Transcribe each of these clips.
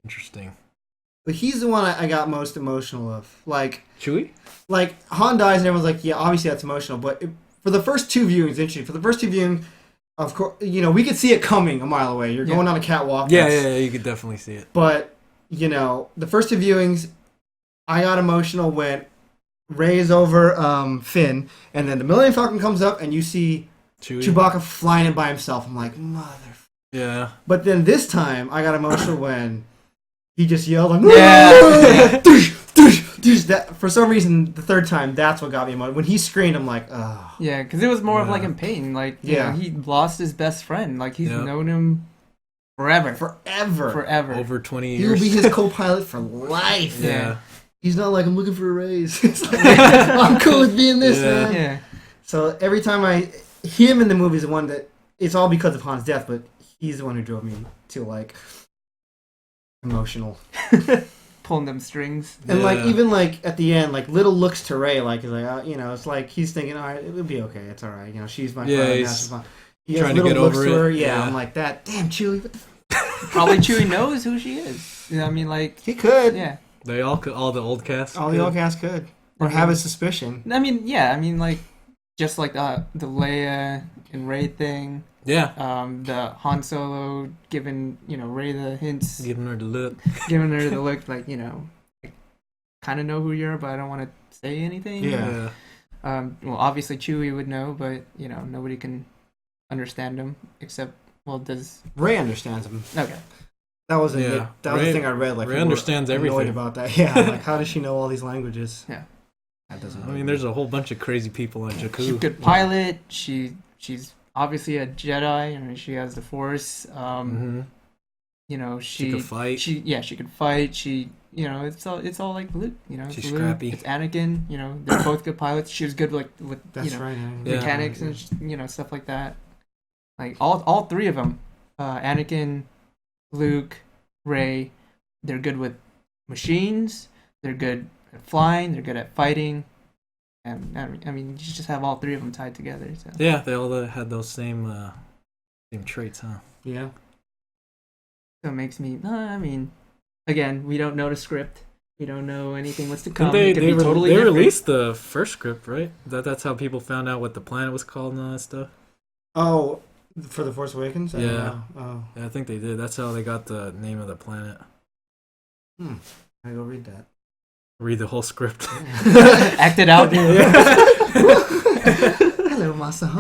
Interesting. But he's the one I got most emotional of. Like Chewie? Like Han dies and everyone's like, yeah, obviously that's emotional. But for the first two viewings, interesting. For the first two viewings, of course, we could see it coming a mile away. You're going on a catwalk. Yeah, you could definitely see it. But the first two viewings, I got emotional when Rey is over Finn, and then the Millennium Falcon comes up, and you see Chewbacca flying in by himself. I'm like, mother. Yeah. But then this time, I got emotional when he just yelled, like, yeah. That, for some reason, the third time, that's what got me emotional. When he screamed, I'm like, oh. Yeah, because it was more of like in pain. Like, you know, he lost his best friend. Like, he's known him forever. Over 20 years. He will be his co-pilot for life. Yeah. He's not like, I'm looking for a raise. It's like, I'm cool with being this, man. Yeah. So every time him in the movie is the one that, it's all because of Han's death, but he's the one who drove me to, like, emotional. Pulling them strings. And, like, even, like, at the end, like, little looks to Rey, like, he's like, it's like, he's thinking, all right, it'll be okay, it's all right, she's my friend, he's fine. He trying to get over it. Her. Yeah, I'm like, that, damn, Chewie, what the Probably Chewie knows who she is. You know, I mean, like... He could. Yeah. They all the old cast All the old cast could. Or have a suspicion. I mean, like, just like the Leia and Rey thing. Yeah. The Han Solo giving, Rey the hints. Giving her the look. Like, I kind of know who you are, but I don't want to say anything. Yeah. Well, obviously Chewie would know, but, nobody can understand him except, does... Rey understands him. Okay. That was the thing I read. Like, Rey understands everything about that. Yeah, like, how does she know all these languages? Yeah. That doesn't. I mean, there's a whole bunch of crazy people on Jakku. She's a good pilot. She's obviously a Jedi. I mean, she has the Force. She could fight. She could fight. She, it's all like Luke. She's Luke, scrappy. It's Anakin. They're both good pilots. She was good with mechanics and stuff like that. Like all three of them, Anakin, Luke, Rey, they're good with machines. They're good at flying. They're good at fighting. And I mean, you just have all three of them tied together. So. Yeah, they all had those same traits, huh? Yeah. So it makes me. I mean, again, we don't know the script. We don't know anything what's to come. They totally released the first script, right? That's how people found out what the planet was called and all that stuff. Oh, for the Force Awakens? Yeah. Oh. Yeah, I think they did. That's how they got the name of the planet. I go read that. Read the whole script. Act it out. Hello, Master.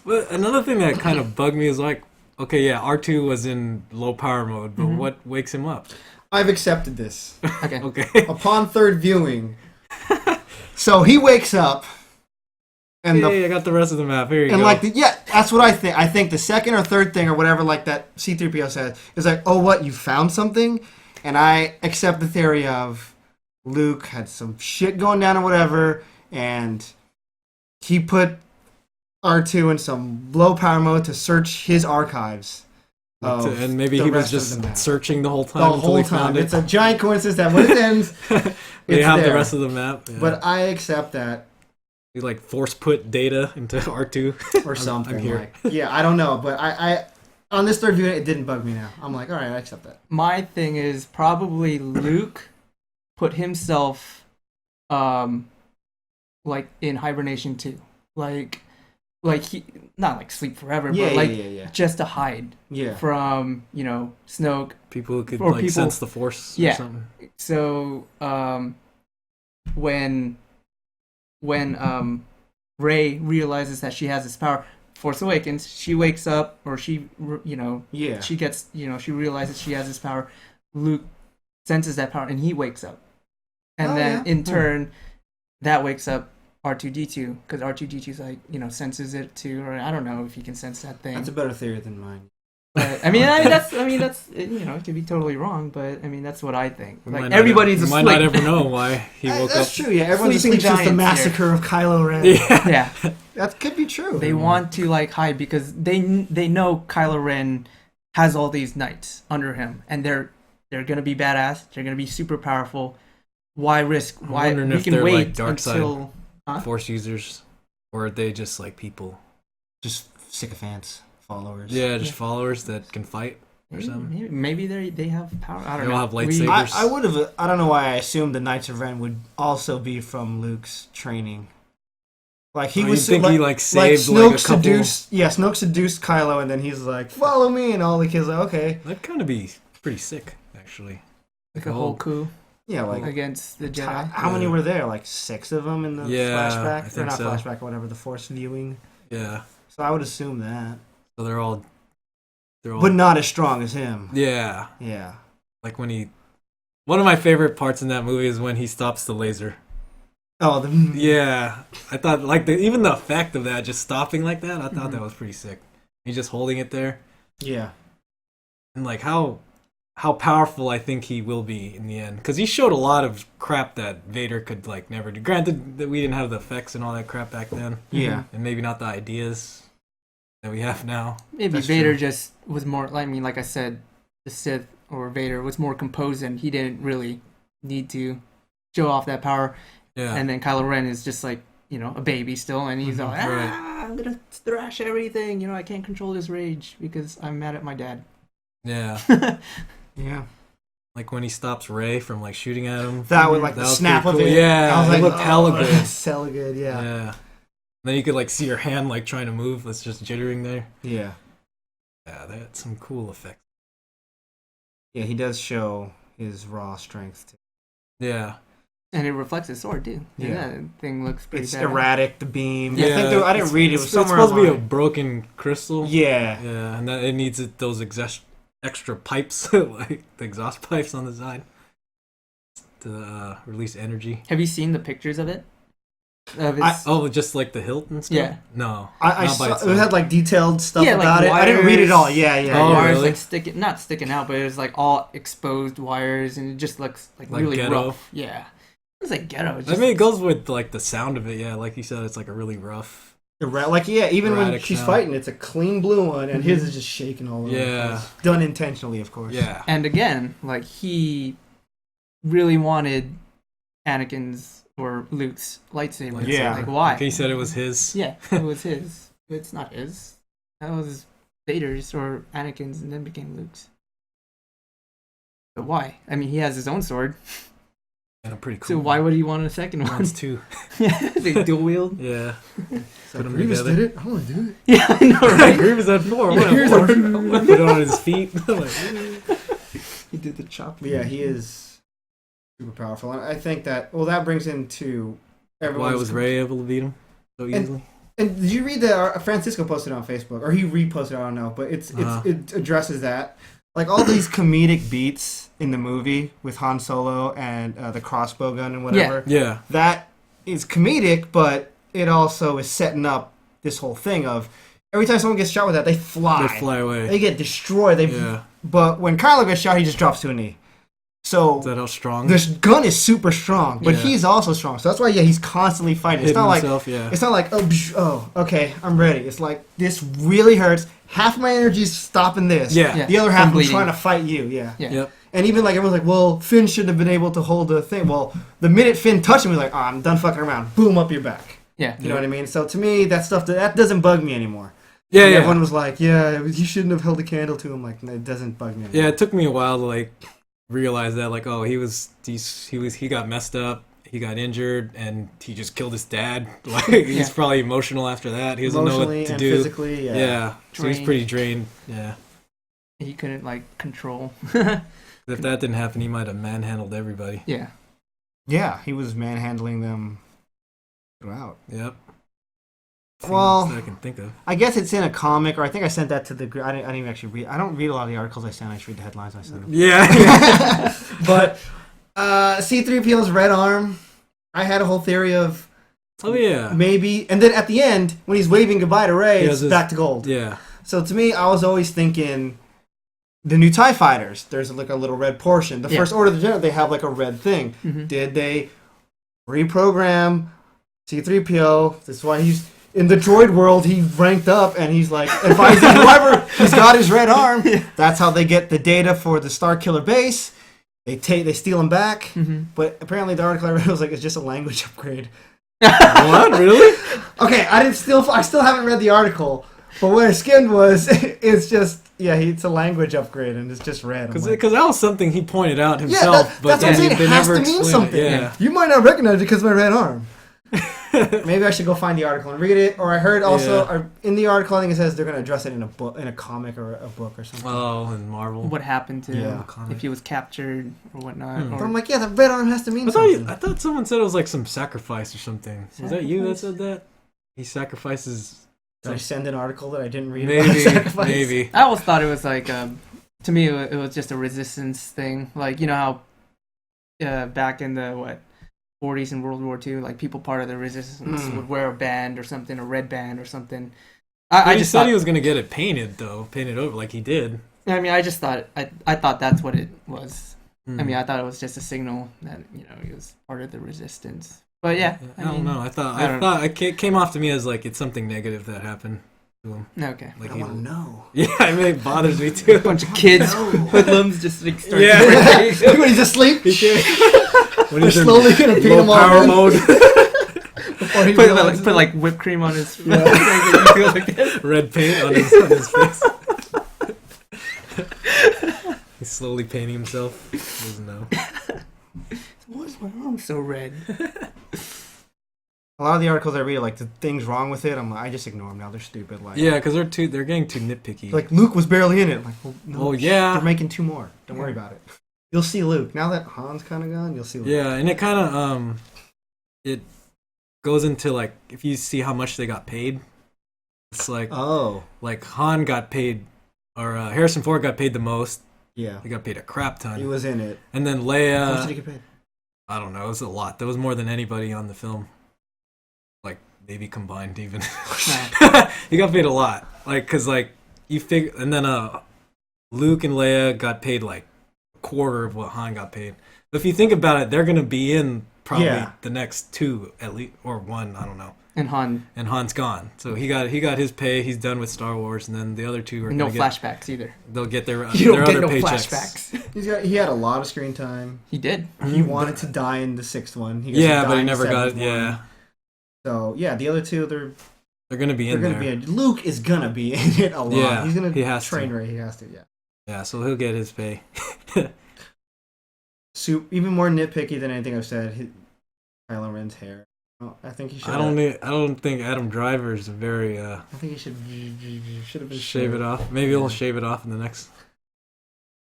Well, another thing that kind of bugged me is like, okay, yeah, R2 was in low power mode, but what wakes him up? I've accepted this. Okay. Upon third viewing. So he wakes up. And I got the rest of the map. Here you go. And that's what I think. I think the second or third thing or whatever, like that C-3PO says, is like, oh, what, you found something? And I accept the theory of Luke had some shit going down or whatever, and he put R2 in some low power mode to search his archives. And maybe he was just searching the whole time until he found it. It's a giant coincidence that when it ends, they have the rest of the map. Yeah. But I accept that. You like force put data into R2 or something. I'm here. I don't know, but I on this third viewing, it didn't bug me now. I'm like, all right, I accept that. My thing is probably Luke put himself, like in hibernation too, like he not like sleep forever, but like just to hide from Snoke. People who could sense the Force or something. So when Rey realizes that she has this power, Force Awakens, she wakes up, or she gets, she realizes she has this power. Luke senses that power, and he wakes up. And in turn, that wakes up R2-D2, because R2-D2's like, senses it too, or I don't know if he can sense that thing. That's a better theory than mine. But that's it could be totally wrong, but that's what I think. Like everybody's asleep. Might not ever know why he woke up. That's true. Yeah, everyone's asleep since the massacre of Kylo Ren. Yeah, that could be true. They want to like hide because they know Kylo Ren has all these knights under him, and they're gonna be badass. They're gonna be super powerful. Why risk? Why we can wait like dark until Force users, or are they just like people, just sycophants? Followers. Yeah, just followers that can fight. or something. Maybe they have power. I don't They know. all have lightsabers. I would have. I don't know why I assumed the Knights of Ren would also be from Luke's training. Like he was. Think he saved Snoke a couple. Snoke seduced Kylo, and then he's like, "Follow me," and all the kids are like, "Okay." That'd kind of be pretty sick, actually. Like a whole coup. Yeah, like against the Jedi. How many were there? Like 6 of them in the flashback, I think or not so. flashback, or whatever, the Force viewing. Yeah. So I would assume that. So they're all. But not as strong as him. Yeah. Yeah. Like when he. One of my favorite parts in that movie is when he stops the laser. Oh, Yeah, I thought even the effect of that just stopping like that, I thought that was pretty sick. He's just holding it there. Yeah. And like how powerful I think he will be in the end, because he showed a lot of crap that Vader could never do. Granted that we didn't have the effects and all that crap back then. Yeah. And maybe not the ideas that we have now. Maybe That's Vader true. just was more. I mean, like I said, the Sith or Vader was more composed, and he didn't really need to show off that power. Yeah. And then Kylo Ren is just like, a baby still, and he's all, I'm gonna thrash everything. I can't control this rage because I'm mad at my dad. Yeah. Yeah. Like when he stops Rey from shooting at him. That would the was snap pretty of cool. it. Yeah, I was it looked hella good. That's hella good, yeah. Yeah. Then you could see your hand trying to move. It's just jittering there. Yeah. Yeah, they had some cool effects. Yeah, he does show his raw strength too. Yeah. And it reflects his sword too. Yeah. And that thing looks pretty It's badass. erratic, the beam. Yeah, I didn't read it. It was it's somewhere supposed to be a online. broken crystal. Yeah. Yeah, and that it needs those extra pipes, like the exhaust pipes on the side, to release energy. Have you seen the pictures of it? Just the hilt and stuff? Yeah. No. I not by saw, itself. it had detailed stuff Yeah, about it. I didn't read it all. Yeah, yeah. Oh, yeah. wires really? not sticking out, but it was all exposed wires, and it just looks really ghetto? rough. Yeah, it's ghetto. I mean, it goes with the sound of it. Yeah, like you said, it's a really rough. Even when Erratic she's sound. fighting, it's a clean blue one, and his is just shaking all over. Yeah. The place. Done intentionally, of course. Yeah. And again, he really wanted Anakin's or Luke's lightsaber. Yeah. Why? Like he said it was his. Yeah, it was his. It's not his. That was Vader's or Anakin's, and then became Luke's. But why? I mean, he has his own sword. And a pretty cool. So why would he want a second one? One's two. They dual wield. Yeah. So Put 'em Grievous together. did it. I want to do it. Yeah, I know, right? Grievous had 4. Yeah, here's Put it on his feet. He did the chop. But yeah, he is super powerful, and I think that that brings into everyone's. Why was Rey able to beat him so easily? And did you read that Francisco posted on Facebook, or he reposted? I don't know, but it addresses that, all these comedic beats in the movie with Han Solo and the crossbow gun and whatever. Yeah. That is comedic, but it also is setting up this whole thing of every time someone gets shot with that, they fly. They fly away. They get destroyed. Yeah. But when Kylo gets shot, he just drops to a knee. So Is that how strong? this gun is super strong, but Yeah. he's also strong. So that's why, he's constantly fighting. It's Hitting not himself, yeah. it's not like, okay, I'm ready. It's like, this really hurts. Half my energy is stopping this. Yeah. Yeah. The other From half I'm bleeding. trying to fight you. Yeah. Yeah. Yep. And even everyone's like, well, Finn shouldn't have been able to hold the thing. Well, the minute Finn touched him, he's like, I'm done fucking around. Boom, up your back. Yeah. You know what I mean? So to me, that stuff, that doesn't bug me anymore. Yeah, And yeah. Everyone was like, yeah, you shouldn't have held a candle to him. Like, no, it doesn't bug me anymore. Yeah, it took me a while to realize that he got messed up, he got injured, and he just killed his dad. He's probably emotional after that. He doesn't know what Emotionally to and do. physically, yeah. So he's Drained. pretty drained. Yeah. He couldn't control. If that didn't happen, he might have manhandled everybody. Yeah. Yeah, he was manhandling them throughout. Yep. Well, That I can think of. I guess it's in a comic, or I think I sent that to the group. I didn't even actually read. I don't read a lot of the articles I send. I just read the headlines I send them. Yeah. But C-3PO's red arm, I had a whole theory of Oh yeah. maybe, and then at the end when he's waving goodbye to Rey, He it's has his- back to gold. Yeah. So to me, I was always thinking the new TIE fighters. There's a little red portion. The Yeah. First Order of the Jedi, they have a red thing. Mm-hmm. Did they reprogram C-3PO? That's why he's in the droid world. He ranked up and he's advising whoever he's got his red arm. That's how they get the data for the Starkiller base. They steal him back. Mm-hmm. But apparently the article I read was it's just a language upgrade. What? Really? Okay, I still haven't read the article, but what I skimmed was it's just it's a language upgrade, and it's just red. Because that was something he pointed out yeah, himself. that's what I'm saying. It has to mean something. Yeah. You might not recognize it because of my red arm. Maybe I should go find the article and read it. Or I heard also in the article, I think it says they're going to address it in a book, in a comic or a book or something. Oh, in Marvel. What happened to him comic. if he was captured or whatnot? But I'm like, yeah, the red arm has to mean something. I thought someone said it was like some sacrifice or something. Was that you that said that? He sacrifices. Did I send an article that I didn't read? Maybe. I always thought it was like, to me, it was just a resistance thing. Like, you know how back in the 40s in World War II, like people part of the resistance would wear a band or something, a red band or something. I just thought he was gonna get it painted over like he did. I mean, I just thought I thought that's what it was. I mean, I thought it was just a signal that he was part of the resistance. But yeah, I don't know. I thought it came off to me as like it's something negative that happened to him. Okay. Like, I want to know. Yeah, I mean, it bothers me too. A bunch of kids, hoodlums, just like start. Yeah. When he's asleep. When he's slowly gonna beat him all power in. mode. Put like whipped cream on his red paint on his face. He's slowly painting himself. He doesn't know. Why is my arm so red? A lot of the articles I read, like the things wrong with it, I just ignore them now. They're stupid. Like, yeah, because they're getting too nitpicky. Like Luke was barely in it. Like, well, no, yeah, they're making 2 more. Don't worry about it. You'll see Luke now that Han's kind of gone. You'll see Luke. Yeah, and it kind of it goes into like if you see how much they got paid, it's like like Han got paid, or Harrison Ford got paid the most. Yeah, he got paid a crap ton. He was in it, and then Leia. How much did he get paid? I don't know. It was a lot. That was more than anybody on the film. Like maybe combined even. He got paid a lot. Like because like you figure, and then Luke and Leia got paid like a quarter of what Han got paid. But if you think about it, they're gonna be in probably the next 2 at least, or 1. I don't know. And Han's gone, so he got his pay. He's done with Star Wars, and then the other 2 are no flashbacks either. They'll get their you don't their get other no paychecks. Flashbacks. He had a lot of screen time. He did. He wanted to die in the 6th one. But he never got it. Yeah. So yeah, the other 2 they're gonna be in there. Luke is gonna be in it a lot. Yeah, he's gonna train Rey. He has to. Yeah. Yeah, so he'll get his pay. Even more nitpicky than anything I've said. Kylo Ren's hair. I think he should. I don't think Adam Driver is very. I think he should have been shave it off. Maybe he'll shave it off in the next.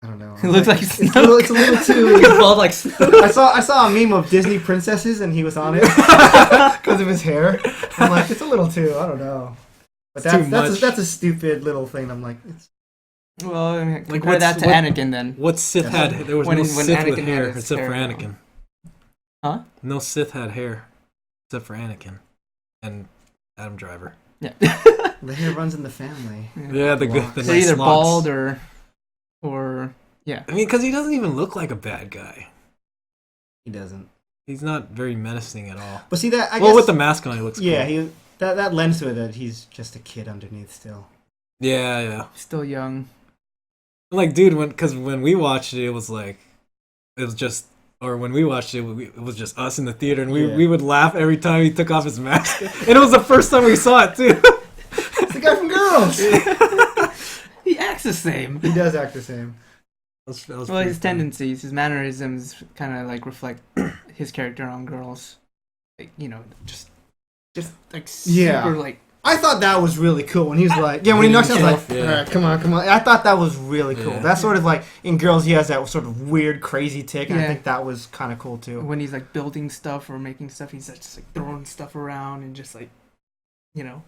I don't know. It looks like it's a little too. He's bald like Snoke. I saw a meme of Disney princesses and he was on it because of his hair. I'm like, it's a little too. I don't know. But that's a stupid little thing. I'm like, well, I mean, compare that to Anakin then. What Sith had? There was no Sith Anakin with hair except for Anakin. Huh? No Sith had hair except for Anakin and Adam Driver. Yeah. The hair runs in the family. Yeah, the they're nice either locks. bald or yeah. I mean, because he doesn't even look like a bad guy. He doesn't. He's not very menacing at all. But see that. I guess, guess, with the mask on, he looks. Yeah, cool. that lends to it that he's just a kid underneath still. Yeah. Still young. Like, dude, when we watched it, it was just. Or when we watched it, it was just us in the theater, and we would laugh every time he took off his mask. And it was the first time we saw it, too. It's the guy from Girls! He acts the same. He does act the same. Well, his tendencies, his mannerisms kind of, like, reflect his character on Girls. Like, just like, super, like... I thought that was really cool when he's like, when he knocks out, like, all right, come on. I thought that was really cool. That's sort of like, in Girls, he has that sort of weird, crazy tick, and I think that was kind of cool, too. When he's, like, building stuff or making stuff, he's just, like, throwing stuff around and just, like,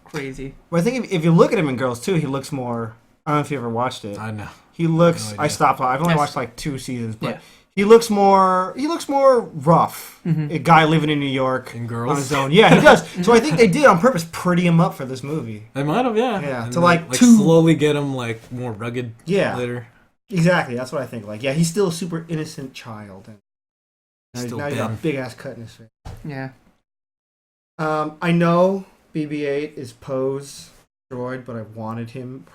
crazy. Well, I think if you look at him in Girls, too, he looks more, I don't know if you ever watched it. I know. He looks, I stopped, I've only watched, like, 2 seasons, but... He looks more rough. Mm-hmm. A guy living in New York in Girls on his own. Yeah, he does. So I think they did on purpose pretty him up for this movie. They might have, yeah. Yeah, and to like slowly get him like more rugged. Later. Exactly. That's what I think. Like, he's still a super innocent child, and now he's got a big ass cut in his face. Yeah. I know BB-8 is Poe's droid, but I wanted him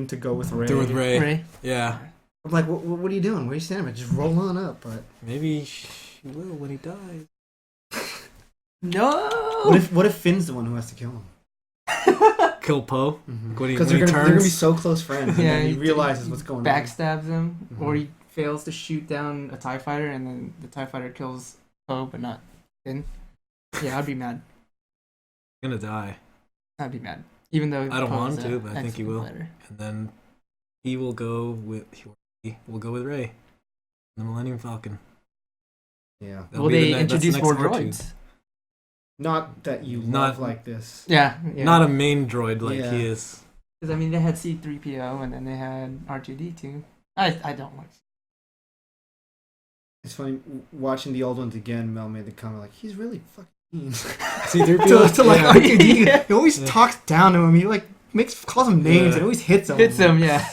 to go with Rey. Rey. Yeah. I'm like, what are you doing? Where are you standing? Just roll on up. But maybe she will when he dies. No. What if Finn's the one who has to kill him? kill Poe. Mhm. When he Because they're gonna be turns. so close friends. Yeah, And then he realizes what's going on. backstabs him, Mhm. or he fails to shoot down a TIE fighter, and then the TIE fighter kills Poe, but not Finn. Yeah, I'd be mad. Gonna die. I'd be mad. Even though I don't Poe's want him to, a but I think he will. excellent fighter. And then he will go with Rey, the Millennium Falcon. Yeah. That'll Will be they that's the introduce next more R2. droids? Not that you Not- love like this. Yeah. Not a main droid like Yeah. he is. Because I mean, they had C-3PO, and then they had R2-D2. I don't like. It's funny watching the old ones again. Mel made the comment like, "He's really fucking mean." C-3PO? to like Yeah. R2D2. He always Yeah. talks down to him. He like calls him names Yeah. and always hits him. Hits him, yeah.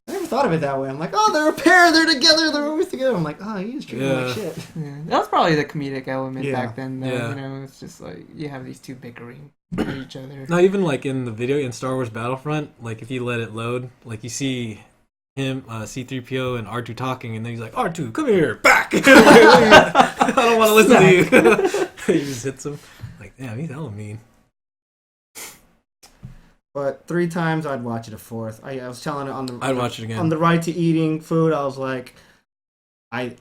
I never thought of it that way. I'm like, oh, they're a pair. They're together. They're always together. I'm like, oh, he's treating him like Yeah. shit. Yeah, that was probably the comedic element Yeah. back then. Though, Yeah. You know, it's just like you have these two bickering at each other. No, even like in the video in Star Wars Battlefront, like if you let it load, like you see him, C-3PO and R2 talking, and then he's like, R2, come here, back! I don't want to listen to you. He just hits him. Like, damn, he's hella mean. But 3 times I'd watch it a fourth. I was telling it on the I'd watch it again. on the ride to eating food. I was like, I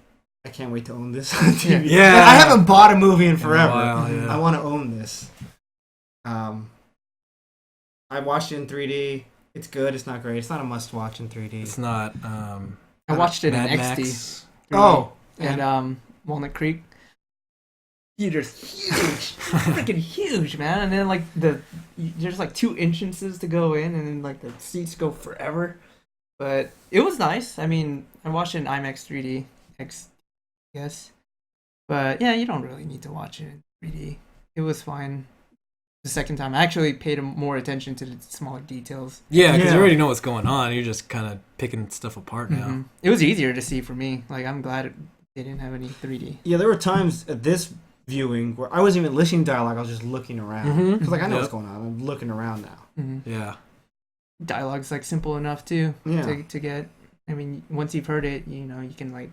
can't wait to own this on TV. Yeah. Like, I haven't bought a movie in a forever. while, yeah. I want to own this. I watched it in 3D. It's good. It's not great. It's not a must watch in 3D. It's not. I watched it Mad in XD. Max. Oh, And Walnut Creek. Theater's huge, freaking huge, man. And then like there's like 2 entrances to go in, and then like the seats go forever. But it was nice. I mean, I watched it in IMAX 3D, X, yes. But yeah, you don't really need to watch it in 3D. It was fine. The second time, I actually paid more attention to the smaller details. Yeah, because Yeah. you already know what's going on. You're just kind of picking stuff apart now. Mhm. It was easier to see for me. Like I'm glad they didn't have any 3D. yeah. There were times at this viewing where I wasn't even listening to dialogue. I was just looking around. Mhm. Cause like I know what's Yep. going on. I'm looking around now. Mm-hmm. Yeah. Dialogue's like simple enough too Yeah. to get. I mean, once you've heard it, you know you can like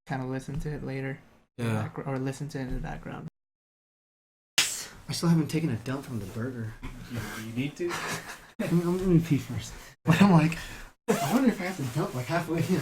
kind of listen to it later, Yeah. or listen to it in the background. I still haven't taken a dump from the burger. You need to? Let me pee first. But I'm like, I wonder if I have to dump like halfway in.